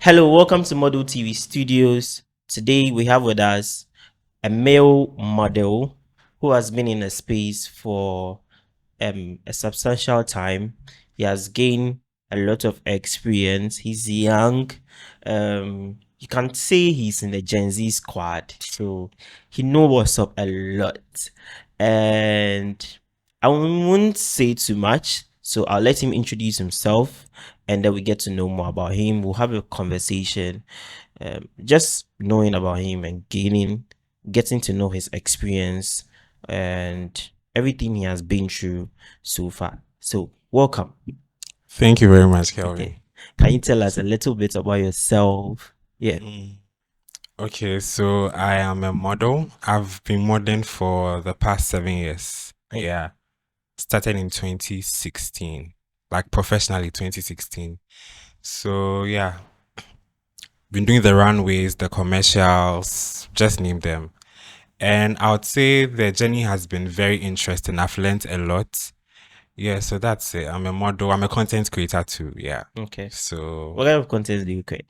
Hello, welcome to Model TV Studios. Today we have with us a male model who has been in a space for a substantial time. He has gained a lot of experience. He's young. You can say he's in the Gen Z squad, so he knows what's up a lot. And I won't say too much, so I'll let him introduce himself, and then we get to know more about him. We'll have a conversation, just knowing about him and getting to know his experience and everything he has been through so far. So, welcome. Thank you very much, Kelvin. Okay. Can you tell us a little bit about yourself? Yeah. Okay, so I am a model. I've been modeling for the past 7 years. Okay. Yeah. Started in 2016, like professionally 2016. So yeah, been doing the runways, the commercials, just name them. And I would say the journey has been very interesting. I've learned a lot. Yeah, so that's it. I'm a model. I'm a content creator too. Yeah. Okay. So What kind of content do you create?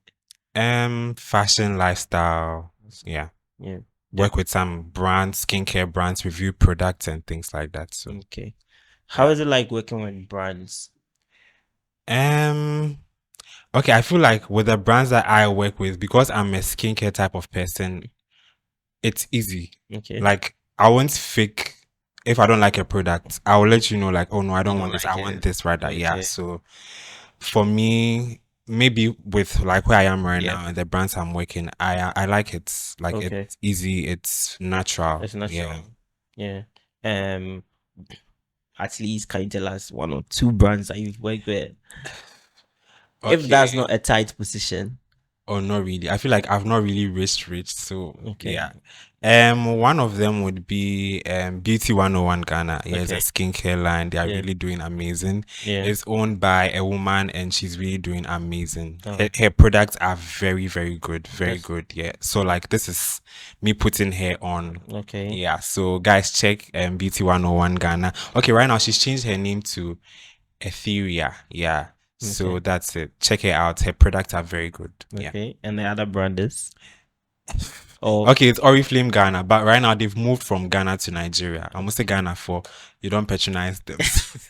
fashion, lifestyle. Yeah. Yeah. Work with some brands, skincare brands, review products and things like that. So Okay. How is it like working with brands? okay, I feel like with the brands that I work with, because I'm a skincare type of person, it's easy. Okay. Like I won't fake if I don't like a product. I will let you know, like, oh no, I don't want this. like I want it. this rather. Yeah. Okay. So for me, maybe with like where I am right Yeah. now and the brands I'm working, I like it. Like Okay. it's easy, it's natural. It's natural. Yeah. At least can you tell us one or two brands that you've worked with? If that's not a tight position. Oh, not really. I feel like I've not really reached. So Okay. yeah. One of them would be Beauty 101 Ghana. Yeah, it's a Okay. skincare line. They are Yeah. really doing amazing. Yeah. It's owned by a woman and she's really doing amazing. Oh. Her products are very, very good. Very Yes. good. Yeah. So like this is me putting her on. Okay. Yeah. So guys check Beauty 101 Ghana. Okay, right now she's changed her name to Etheria. Yeah. So Okay. that's it. Check it out. Her products are very good. Yeah. Okay. And the other brand is? Oh, Okay, it's Oriflame Ghana, but right now they've moved from Ghana to Nigeria. I must say Ghana for you don't patronize them. is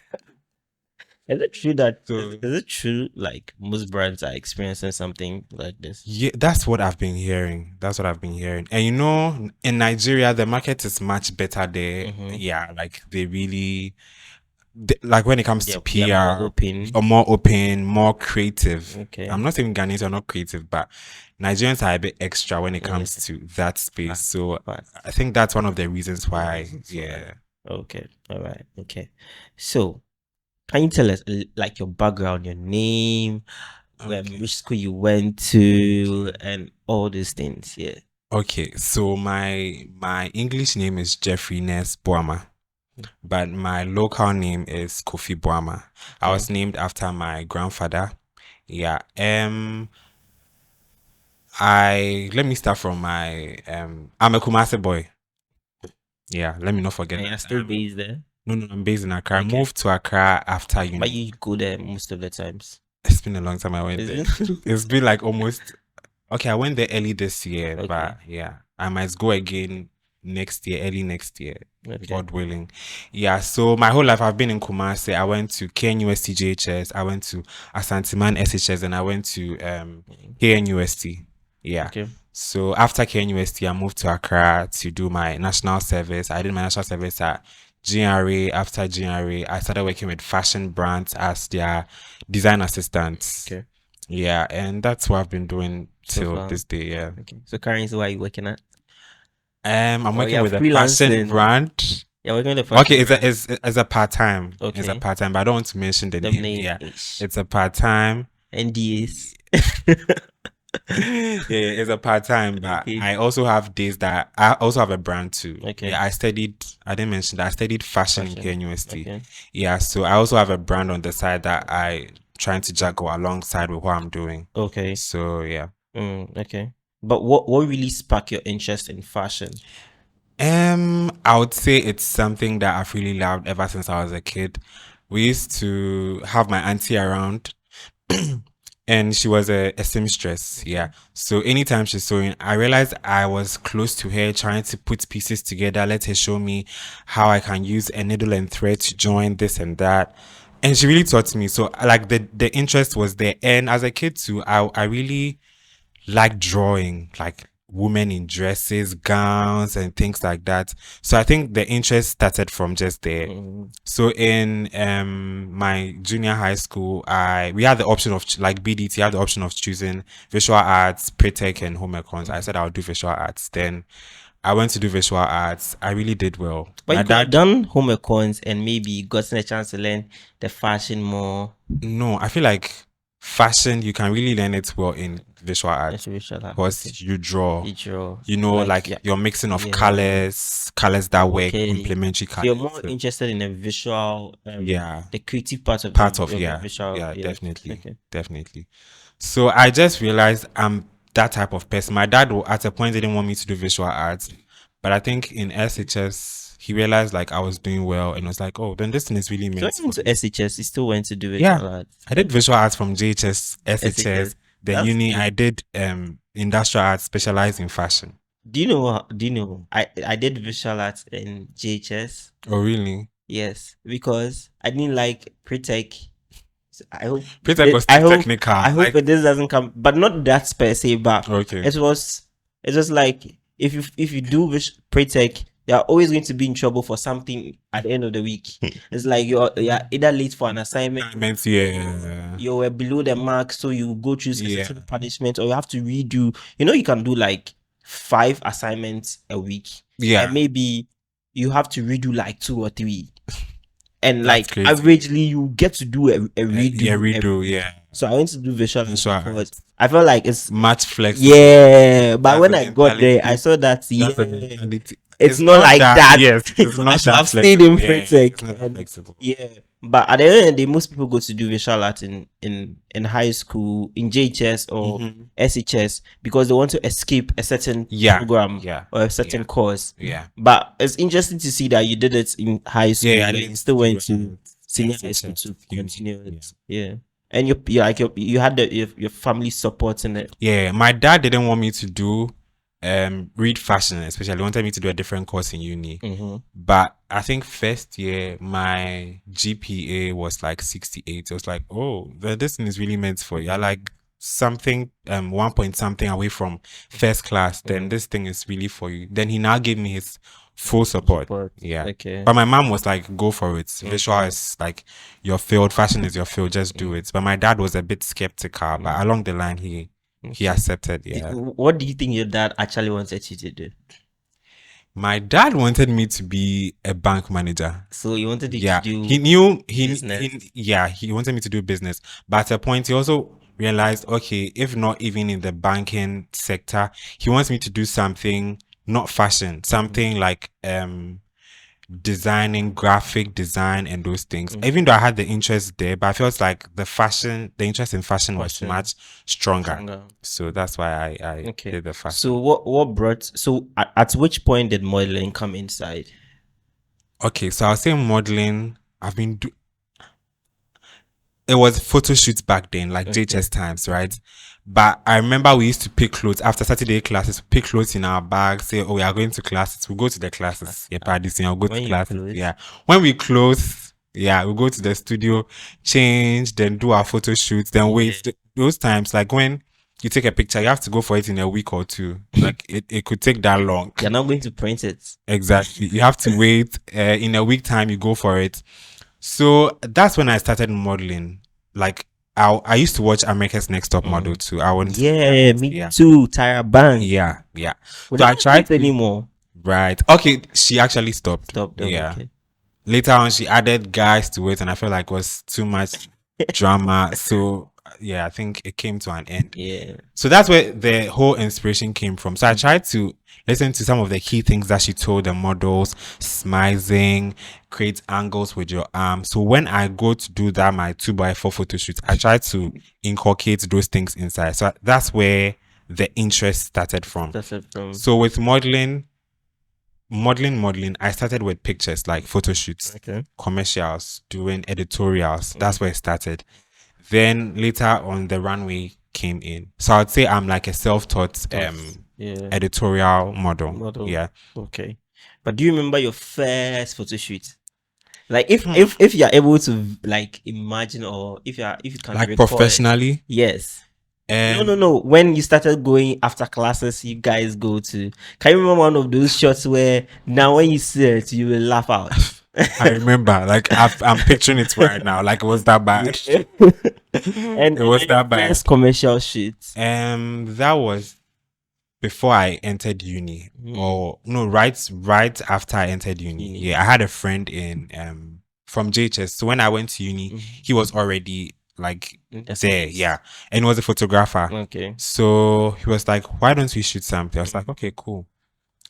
it true that So- is it true like most brands are experiencing something like this? Yeah, that's what I've been hearing. That's what I've been hearing. And you know, in Nigeria, the market is much better there. Mhm. Yeah, like they really like when it comes to They're PR, more open. or more open, more creative. Okay. I'm not saying Ghanaians are not creative, but Nigerians are a bit extra when it comes Yes. to that space. So Fast. I think that's one of the reasons why. Yeah. Okay. All right. Okay. So, can you tell us like your background, your name, Okay. which school you went to, and all these things? Yeah. Okay, so my English name is Jeffrey Ness Boama, but my local name is Kofi Boama. I was named after my grandfather. Yeah. Let me start from my I'm a Kumasi boy. Yeah, let me not forget. And you're still based there, No, I'm based in Accra. Okay. I moved to Accra after uni. but you go there most of the times. It's been a long time I went Is there. it? It's been like almost okay. I went there early this year, Okay. but yeah, I might go again next year, early next year, Okay. God willing. Yeah. So my whole life I've been in Kumasi. I went to KNUST JHS. I went to Asanteman SHS, and I went to KNUST. Yeah. Okay. So after KNUST, I moved to Accra to do my national service. I did my national service at GRA. After GRA, I started working with fashion brands as their design assistants. Okay. Yeah, and that's what I've been doing So till far. this day. Yeah. Okay. So currently, what are you working at? I'm working you're with a fashion freelancing. brand. You're working with a fashion Okay, brand. it's a part time. It's a Okay. part time, but I don't want to mention the name. Yeah, it's a part time. NDAs. Yeah, it's a part time, but Okay. I also have days that I also have a brand too. Okay. Yeah, I didn't mention that I studied fashion in KNUST. Okay. Yeah, so I also have a brand on the side that I trying to juggle alongside with what I'm doing. Okay. So yeah. Okay. But what really sparked your interest in fashion? I would say it's something that I've really loved ever since I was a kid. We used to have my auntie around and she was a seamstress. Yeah. So anytime she's sewing, I realized I was close to her, trying to put pieces together, let her show me how I can use a needle and thread to join this and that. And she really taught me. So like the interest was there. And as a kid too, I really like drawing, like women in dresses, gowns, and things like that. So I think the interest started from just there. So in my junior high school, we had the option of like BDT, had the option of choosing visual arts, pre-tech, and home econs. I said I would do visual arts. Then I went to do visual arts. I really did well. But My you could have dad, done home econs and maybe gotten a chance to learn the fashion more. no, I feel like fashion you can really learn it well in visual arts Visual art, because okay. you draw. You draw. You know, like yeah. you're mixing of Yeah. colors that work, Okay. complementary So colors. you're more interested in a visual, yeah, the creative part of yeah, visual. yeah, definitely, Okay. definitely. So I just realized I'm that type of person. My dad, at a point, didn't want me to do visual arts, but I think in SHS he realized like I was doing well and was like, oh, then this thing is really meant. So into SHS, you still went to do Yeah, visual arts. I did visual arts from JHS, SHS, then That's uni. good. I did industrial arts, specialized in fashion. Do you know? I did visual arts in JHS. Oh, really? Yes, because I didn't like pre-tech. So I hope Pre-tech was too technical. I hope this doesn't come, but not that per se. But okay. it was like if you do pre-tech, you're always going to be in trouble for something at the end of the week. It's like you're either late for an assignment, yeah, you were below the mark, so you go through specific punishment, or you have to redo. You can do like 5 assignments a week. Yeah. And maybe you have to redo like 2 or 3. And That's like crazy. averagely you get to do a redo. Yeah, redo, yeah. So I went to do visual Visual because I felt like it's much flexible. Yeah, but That's when the I got there, I mentality. saw that That's the yeah, mentality. it's not like that. Yes, it's not I should that have stayed in flexible. Yeah, pre-tech. it's not that flexible. Yeah, but at the end of the day, most people go to do visual art in high school, in JHS or SHS, because they want to escape a certain program or a certain course. Yeah. But it's interesting to see that you did it in high school. Yeah, I but didn't you still went to do senior high school to continue it. Yeah. And you had your family supporting it. Yeah, my dad didn't want me to do read fashion, especially. He wanted me to do a different course in uni. But I think first year my GPA was like 68. It was like, oh, this thing is really meant for you. I like something 1 point something away from first class, then this thing is really for you. Then he now gave me his full support. Yeah. Okay. But my mom was like, go for it. Visual is like your field, fashion is your field, just do it. But my dad was a bit skeptical, but along the line he accepted. Yeah. What do you think your dad actually wanted you to do? My dad wanted me to be a bank manager. So he wanted you to do he wanted me to do business. But at a point he also realized, okay, if not even in the banking sector, he wants me to do something not fashion, something like designing, graphic design and those things. Even though I had the interest there, but I felt like the interest in fashion was much stronger. So that's why I did the fashion. So what brought, at which point did modeling come inside? Okay, so I'll say modeling, it was photo shoots back then, like JHS times, right? But I remember we used to pick clothes after Saturday classes, pick clothes in our bags, say, oh, we are going to classes. We'll go to the classes. Yeah, parties, I'll go to classes. Yeah. When we close, we'll go to the studio, change, then do our photo shoots, then wait. Those times, like when you take a picture, you have to go for it in a week or 2. Like it could take that long. You're not going to print it. Exactly. You have to wait. In a week time, you go for it. So that's when I started modeling. Like I used to watch America's Next Top Model too. Me too. Tyra Banks. Yeah. So I tried anymore. Right. Okay. She actually stopped. Yeah. Okay. Later on, she added guys to it, and I felt like it was too much drama. So yeah, I think it came to an end. Yeah. So that's where the whole inspiration came from. So I tried to listen to some of the key things that she told the models: smizing, create angles with your arm. So when I go to do that, my 2x4 photo shoot, I try to inculcate those things inside. So that's where the interest started from. So with modeling, I started with pictures, like photo shoots, commercials, doing editorials. That's where it started. Then later on, the runway came in. So I'd say I'm like a self-taught editorial model. Yeah. Okay. But do you remember your first photo shoot? Like if you're able to like imagine, or if you can Like recall it. professionally? Yes. No. When you started going after classes, you guys go to. Can you remember one of those shots where now when you see it, you will laugh out? I remember, like I'm picturing it right now. Like it was that bad. And it was then that bad. first commercial shoot. That was before I entered uni, or no, right after I entered uni. Yeah, I had a friend in from JHS. So when I went to uni, he was already like there, yeah, and he was a photographer. Okay. So he was like, "Why don't we shoot something?" I was like, "Okay, cool."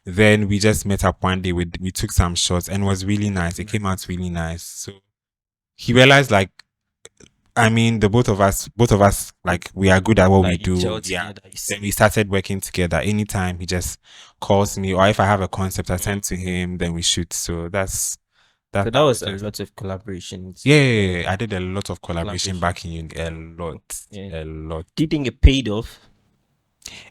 Then we just met up one day. We took some shots, and it was really nice. It came out really nice. So he realized, like, I mean, the both of us, like, we are good at what we do. Yeah. Then we started working together. Anytime he just calls me, or if I have a concept, I send to him. Then we shoot. So that's that. So that was a lot of collaborations. Yeah, I did a lot of collaboration back in uni. A lot. Do you think it paid off?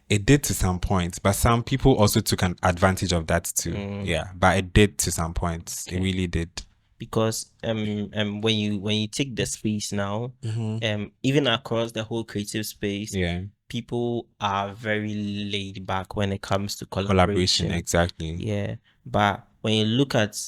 It did to some points, but some people also took an advantage of that too. Yeah, but it did to some points. It really did. Because when you take the space now, even across the whole creative space, people are very laid back when it comes to collaboration. Exactly. Yeah, but when you look at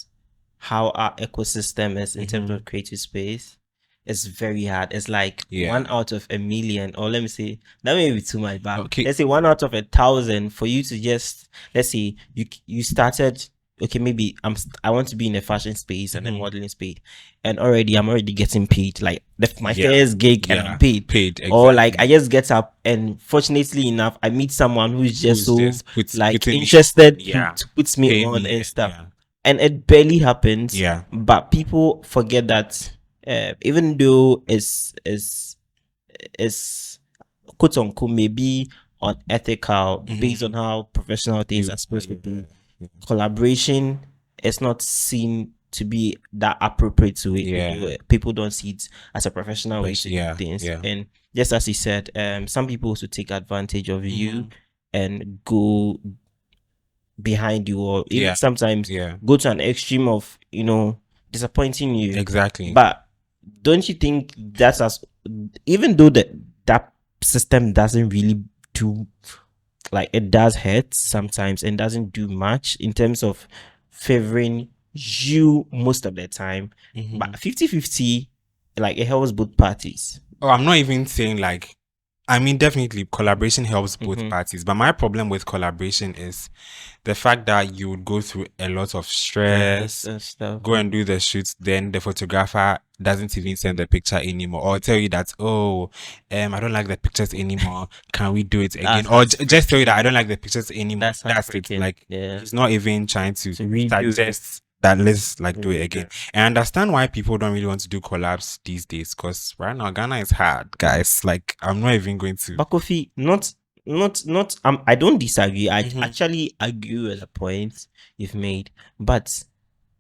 how our ecosystem is in terms of creative space, it's very hard. It's like 1 out of a million, or let me say that may be too much, but let's say 1 out of 1,000 for you to just, let's say you started. Okay, maybe I want to be in the fashion space and the modeling space, and I'm already getting paid. Like my first gig, and I'm paid. Exactly. Or like I just get up, and fortunately enough, I meet someone who's just interested to put me on and stuff. And it barely happens. Yeah. But people forget that even though it's quote unquote maybe unethical based on how professional things are supposed to be, collaboration is not seen to be that appropriate to it. People don't see it as a professional way to do things. And just as you said, some people also take advantage of you and go behind you, or even sometimes go to an extreme of disappointing you. Exactly. But don't you think that's even though that system doesn't really do, like, it does hurt sometimes and doesn't do much in terms of favoring you most of the time, but 50-50, like, it helps both parties. Oh, I'm not even saying, like, I mean, definitely collaboration helps both parties, but my problem with collaboration is the fact that you would go through a lot of stress and stuff. Go and do the shoots, then the photographer doesn't even send the picture anymore, or tell you that, I don't like the pictures anymore, can we do it again? Or just tell you that I don't like the pictures anymore. That's it. Like, he's not even trying to suggest that let's like do it again. And I understand why people don't really want to do collabs these days, because right now Ghana is hard, guys. Like, I'm not even going to. But Kofi, not I don't disagree. I actually agree with the point you've made. But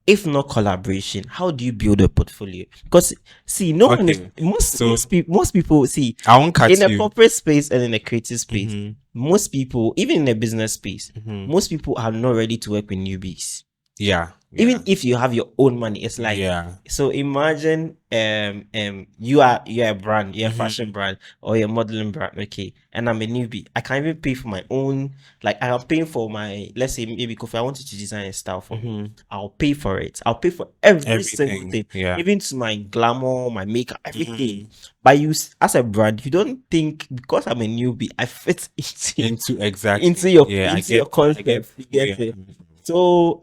if not collaboration, how do you build a portfolio? Because see, most people see, I won't cut in a corporate space and in a creative space, most people, even in a business space, most people are not ready to work with newbies. Even if you have your own money, it's like, so imagine you are a brand, you're a fashion brand, or you're a modeling brand, okay, and I'm a newbie. I can't even pay for my own, like, I'm paying for my, let's say maybe Kofi, I wanted to design a style for me. I'll pay for it. I'll pay for everything, single thing, even to my glamour, my makeup, everything. But you, as a brand, you don't think because I'm a newbie, I fit into your concept. You get it? So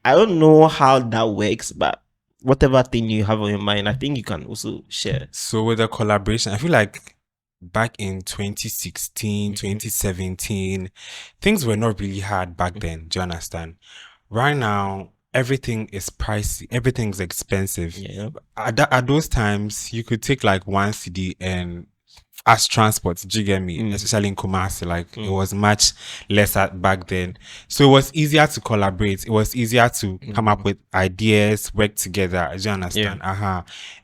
I don't know how that works, but whatever thing you have on your mind, I think you can also share. So with the collaboration, I feel like back in 2016, 2017, things were not really hard back then. Do you understand? Right now, everything is pricey. Everything's expensive. At those times, you could take like 1 CD and as transport, do you get me? Especially in Kumasi, like it was much lesser back then. So it was easier to collaborate. It was easier to come up with ideas, work together. Do you understand?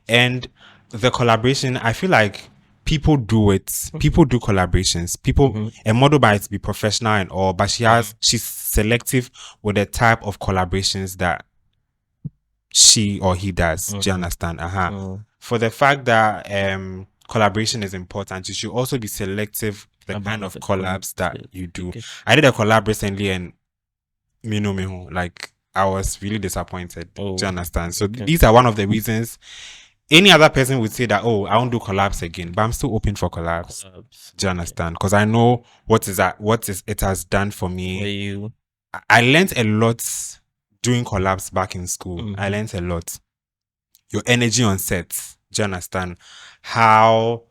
And the collaboration, I feel like people do it. People do collaborations. People, a model might be professional and all, but she's selective with the type of collaborations that she or he does. Do you understand? For the fact that collaboration is important, you should also be selective the kind of collabs that you do. I did a collab recently and like I was really disappointed. Do you understand? So these are one of the reasons. Any other person would say that, oh, I won't do collabs again, but I'm still open for collabs. Do you understand? Because I know what it has done for me. I learned a lot doing collabs back in school. I learned a lot. Your energy on set. Do you understand? How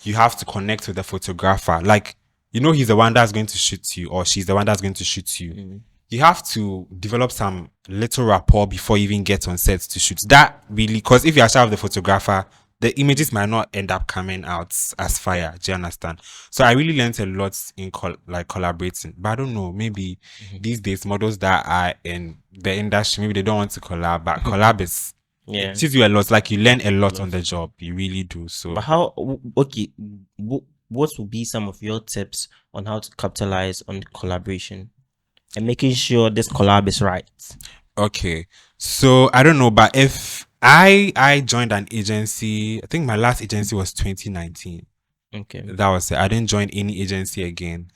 you have to connect with the photographer. Like, he's the one that's going to shoot you, or she's the one that's going to shoot you. You have to develop some little rapport before you even get on set to shoot. That really, because if you are shy of the photographer, the images might not end up coming out as fire. Do you understand? So I really learned a lot in collaborating. But I don't know, maybe these days models that are in the industry, maybe they don't want to collab. But collab is it teaches you a lot. Like, you learn a lot on the job. You really do. So, but what would be some of your tips on how to capitalize on the collaboration and making sure this collab is right? Okay, so I don't know, but if I joined an agency, I think my last agency was 2019. Okay, that was it. I didn't join any agency again.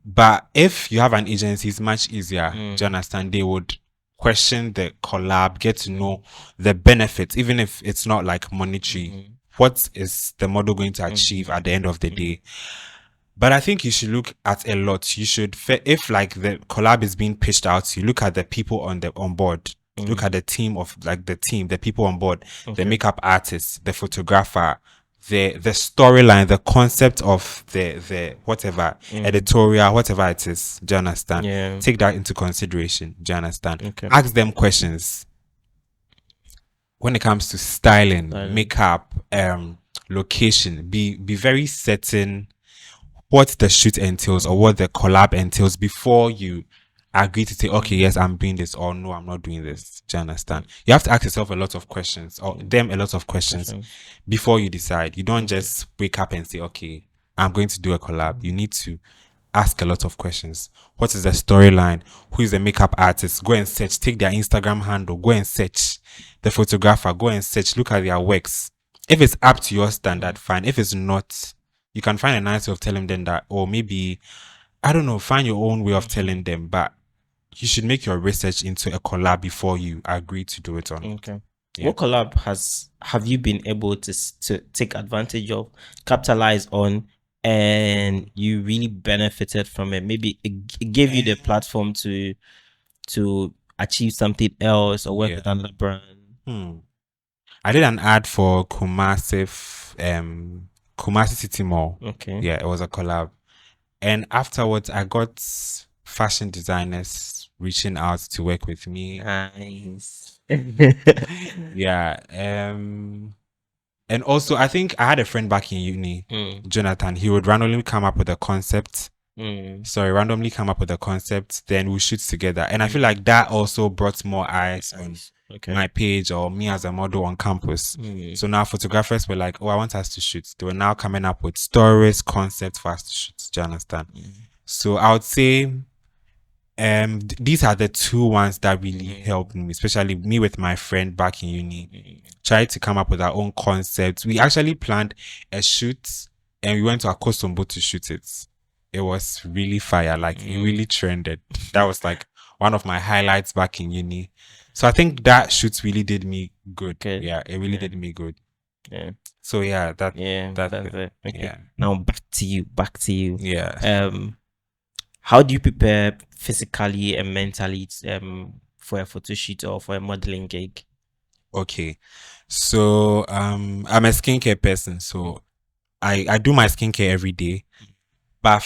But if you have an agency, it's much easier. Do you understand? They would question the collab, get to know the benefits, even if it's not like monetary. What is the model going to achieve at the end of the day? But I think you should look at a lot. You should, if like the collab is being pitched out, you look at the people on board. Look at the team the people on board, the makeup artist, the photographer, the storyline, the concept of the whatever editorial, whatever it is. Do you understand? Take that into consideration. Do you understand? Ask them questions when it comes to styling, makeup, location. Be very certain what the shoot entails or what the collab entails before you agree to say, okay, yes, I'm doing this, or no, I'm not doing this. Do you understand? You have to ask yourself a lot of questions, or them a lot of questions before you decide. You don't just wake up and say, okay, I'm going to do a collab. You need to ask a lot of questions. What is the storyline? Who is the makeup artist? Go and search. Take their Instagram handle. Go and search. The photographer. Go and search. Look at their works. If it's up to your standard, fine. If it's not, you can find a nice way of telling them that, or maybe, I don't know, find your own way of telling them. But you should make your research into a collab before you agree to do it on. Okay. Yeah. What collab have you been able to take advantage of, capitalize on, and you really benefited from it? Maybe it gave you the platform to achieve something else or work with another brand. I did an ad for Kumasi City Mall. Okay. Yeah, it was a collab. And afterwards, I got fashion designers reaching out to work with me. Nice. Yeah. And also, I think I had a friend back in uni, Jonathan. He would randomly come up with a concept. Randomly come up with a concept, then we shoot together. And I feel like that also brought more eyes on my page or me as a model on campus. So now photographers were like, oh, I want us to shoot. They were now coming up with stories, concepts for us to shoot. Do you understand? So I would say these are the two ones that really helped me, especially me with my friend back in uni. Tried to come up with our own concepts. We actually planned a shoot and we went to Akosombo to shoot it. It was really fire. Like, it really trended. That was like one of my highlights back in uni. So I think that shoot really did me good. Yeah, it really did me good. Yeah. So yeah, that's it. Okay. Yeah. Now back to you. Yeah. How do you prepare physically and mentally for a photo shoot or for a modeling gig? Okay. So I'm a skincare person, so I do my skincare every day. But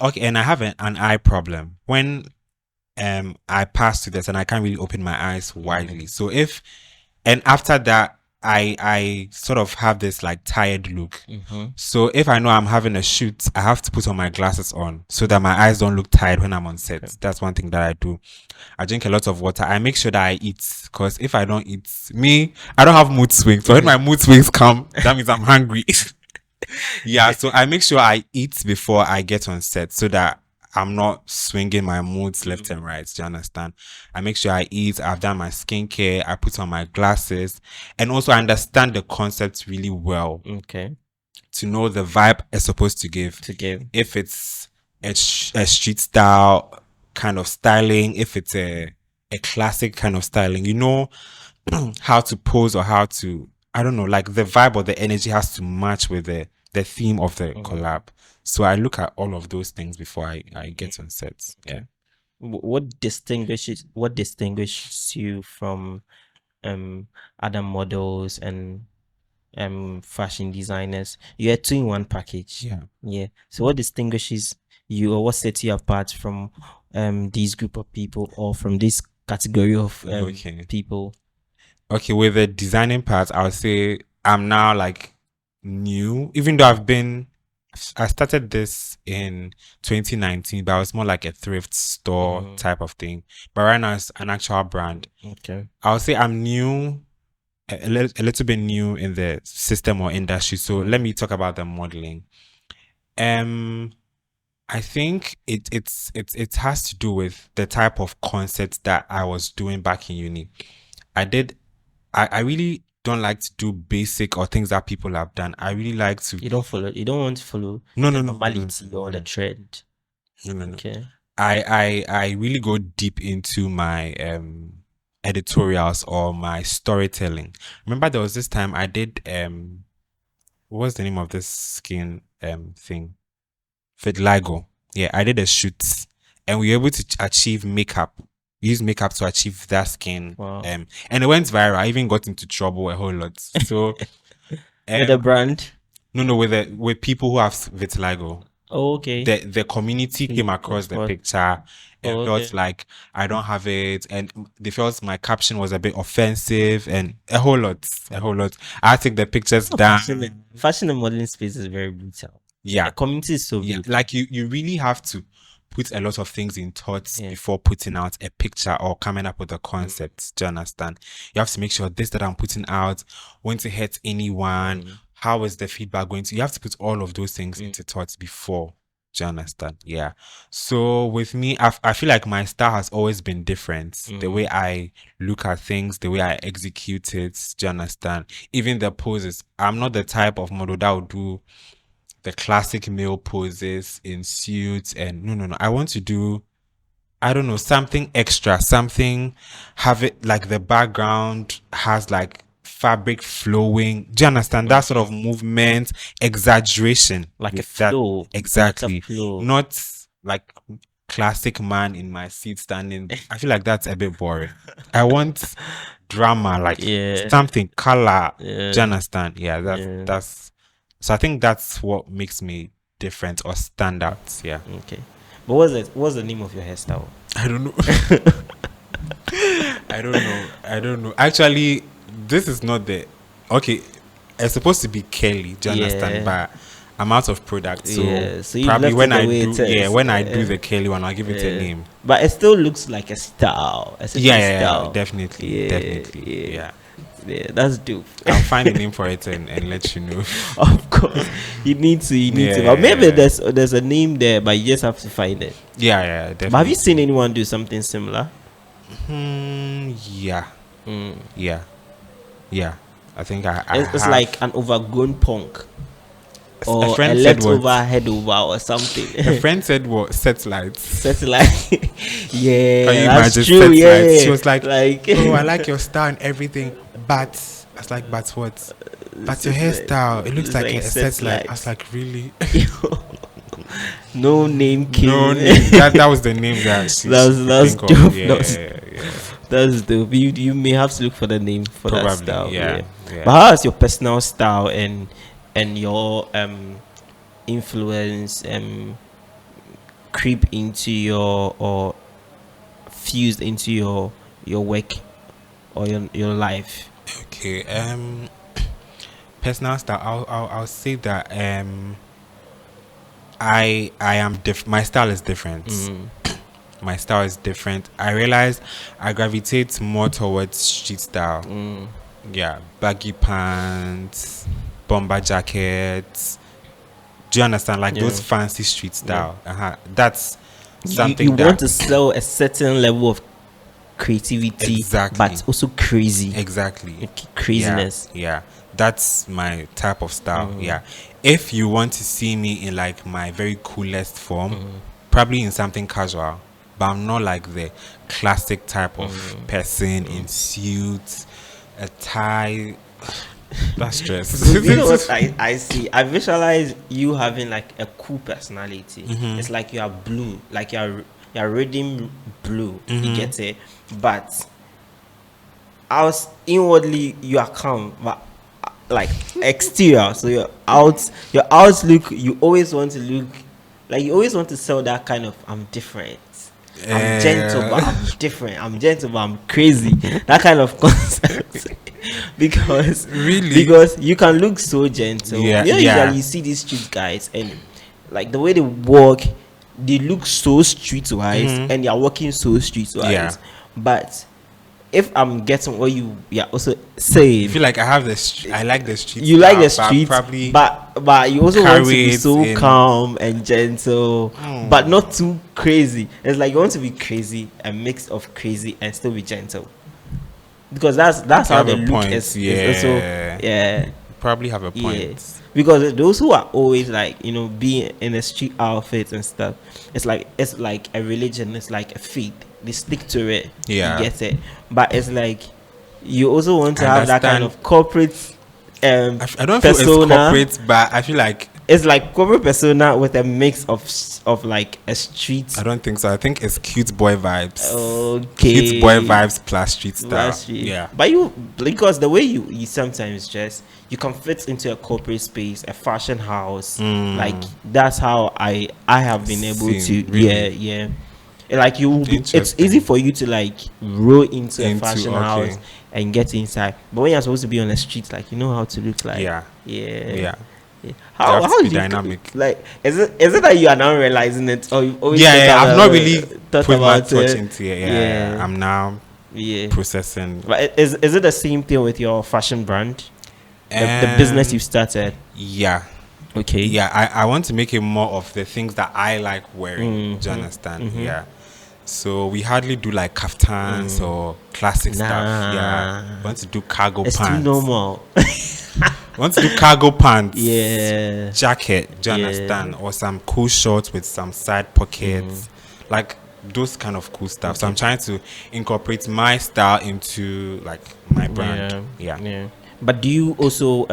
okay, and I have an eye problem. When I pass to this and I can't really open my eyes widely. So and after that, I sort of have this like tired look. Mm-hmm. So if I know I'm having a shoot, I have to put all my glasses on so that my eyes don't look tired when I'm on set. Okay. That's one thing that I do. I drink a lot of water. I make sure that I eat, because if I don't eat, I don't have mood swings. So when my mood swings come, that means I'm hungry. Yeah, so I make sure I eat before I get on set so that I'm not swinging my moods left and right. Do you understand? I make sure I eat. I've done my skincare. I put on my glasses, and also I understand the concept really well Okay. to know the vibe it's supposed to give. If it's a street style kind of styling, if it's a classic kind of styling, you know, how to pose or how to, I don't know, like the vibe or the energy has to match with the theme of the collab. So I look at all of those things before I get on sets. Yeah. What distinguishes you from other models and fashion designers? You're a two-in-one package. Yeah. So what distinguishes you, or what sets you apart from these group of people, or from this category of Okay. people? Okay, with the designing part, I would say I'm now like new, even though I started this in 2019, but I was more like a thrift store type of thing. But right now it's an actual brand. Okay. I would say I'm new, a little bit new in the system or industry. So let me talk about the modeling. I think it has to do with the type of concept that I was doing back in uni. I really don't like to do basic or things that people have done. I really like to. You don't want to follow No, the no, no, normality no, or the trend. no. Okay. I really go deep into my editorials or my storytelling. Remember there was this time I did what was the name of this skin thing? Vitiligo. Yeah, I did a shoot and we were able to achieve makeup. Use makeup to achieve that skin. Wow. And it went viral. I even got into trouble a whole lot. So With the brand? no, with people who have vitiligo. Oh, okay. The community came across the picture and felt like I don't have it, and they felt my caption was a bit offensive and a whole lot. I take the pictures down. Fashion and modeling space is very brutal. Yeah, the community is so big. Like you really have to put a lot of things in thoughts before putting out a picture or coming up with a concept. Do you understand? You have to make sure this that I'm putting out won't hurt anyone. How is the feedback going to? You have to put all of those things into thoughts before. Do you understand? Yeah. So with me, I feel like my style has always been different. The way I look at things, the way I execute it. Do you understand? Even the poses. I'm not the type of model that would do the classic male poses in suits and no. I want to do, I don't know, something extra, something, have it like the background has like fabric flowing. Do you understand? That sort of movement, exaggeration. Like a flow. Exactly. Flow. Not like classic man in my seat standing. I feel like that's a bit boring. I want drama, like something, color. Do you understand? Yeah, that's so I think that's what makes me different or stand out. Yeah. Okay. But what's the name of your hairstyle? I don't know. I don't know. Actually, this is not the okay. It's supposed to be Kelly, do you understand? But I'm out of product, so, so probably when I do the Kelly one, I'll give it a name. But it still looks like a style. Yeah, definitely. Yeah, that's dope. I'll find a name for it and let you know. Of course, you need to. But maybe there's a name there, but you just have to find it. Yeah, definitely. But have you seen anyone do something similar? Yeah. I think it's like an overgrown punk. Or a friend said head over or something. A friend said what? Satellites. Yeah, can you that's imagine true. Satellites? She was like, oh, I like your style and everything, but I was like, but what? But your hairstyle, it looks like a satellite. I was like, really? No name came. No name. That was the name that that's dope. Yeah. That's dope. You may have to look for the name for probably, that style. Yeah. But how has your personal style and your influence creep into your or fused into your work or your life? Okay. Personal style. I'll say that I am my style is different. My style is different. I realize I gravitate more towards street style. Yeah, baggy pants, bomber jackets. Do you understand? Like those fancy street style. That's something You that want to sell a certain level of creativity, Exactly. but also crazy. exactly Craziness. Yeah, that's my type of style. Yeah, if you want to see me in like my very coolest form, probably in something casual, but I'm not like the classic type of person in suits, a tie. That's stress. You know what I see? I visualize you having like a cool personality. It's like you are blue, like you're reading blue. You get it? But out inwardly you are calm, but like exterior. So your outlook, you always want to look like you always want to sell that kind of I'm different. I'm gentle, but I'm different. I'm gentle, but I'm crazy. That kind of concept. because Really? because you can look so gentle. Yeah, You know, yeah. usually you see these street guys and like the way they walk, they look so streetwise and they are walking so streetwise. Yeah. But if I'm getting what you are also saying, I feel like I have I like the street. you like the style, street, probably. but you also want to carry be it so in- calm and gentle, but not too crazy. It's like you want to be crazy, a mix of crazy and still be gentle, because that's how have the a look point, is also yeah. Probably have a point. yeah. Because those who are always like being in a street outfit and stuff, it's like a religion, it's like a faith. They stick to it. Yeah. You get it. But it's like you also want to I have that kind understand. of corporate I don't feel it's persona. corporate, but I feel like It's like corporate persona with a mix of like a street. I don't think so. I think it's cute boy vibes. Okay. Cute boy vibes plus street style. Last year. Yeah. But because the way you sometimes dress, you can fit into a corporate space, a fashion house. Like that's how I have been able to. Seen, really? Yeah. Like it's Interesting. easy for you to like roll into a Into, fashion okay. house and get inside. But when you're supposed to be on the street, like you know how to look like. Yeah. Yeah. Yeah. How have to be do you dynamic. like is it that you are now realizing it, or you've always Yeah, thought I've not about- really thought put my about touch it? into it. Yeah. I'm now Yeah. processing. But is it the same thing with your fashion brand, the business you've started? Yeah. Okay. Yeah, I want to make it more of the things that I like wearing. Do you understand? Yeah. So we hardly do like kaftans or classic stuff. Yeah. We want to do cargo It's pants. too normal. We want to do cargo pants. Yeah. Jacket. Do you Yeah. understand? Or some cool shorts with some side pockets. Like those kind of cool stuff. So I'm trying to incorporate my style into like my brand. Yeah. But do you also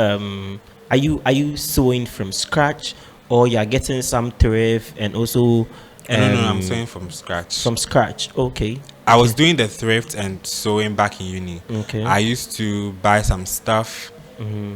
are you sewing from scratch, or you're getting some thrift and also No, I'm sewing from scratch. from scratch? Okay. I was doing the thrift and sewing back in uni. Okay. I used to buy some stuff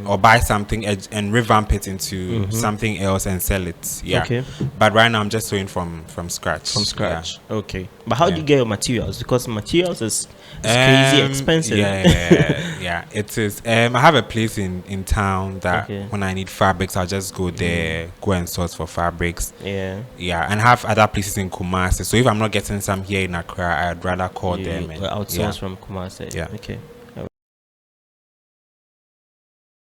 or buy something and revamp it into something else and sell it. Yeah. Okay. But right now I'm just sewing from scratch. From scratch. Yeah. Okay. But how do you get your materials? Because materials is crazy expensive. Yeah, it is. I have a place in town that Okay. when I need fabrics, I'll just go there, go and source for fabrics. Yeah. Yeah, and have other places in Kumasi. So if I'm not getting some here in Accra, I'd rather call them and outsource from Kumasi. Yeah. Okay.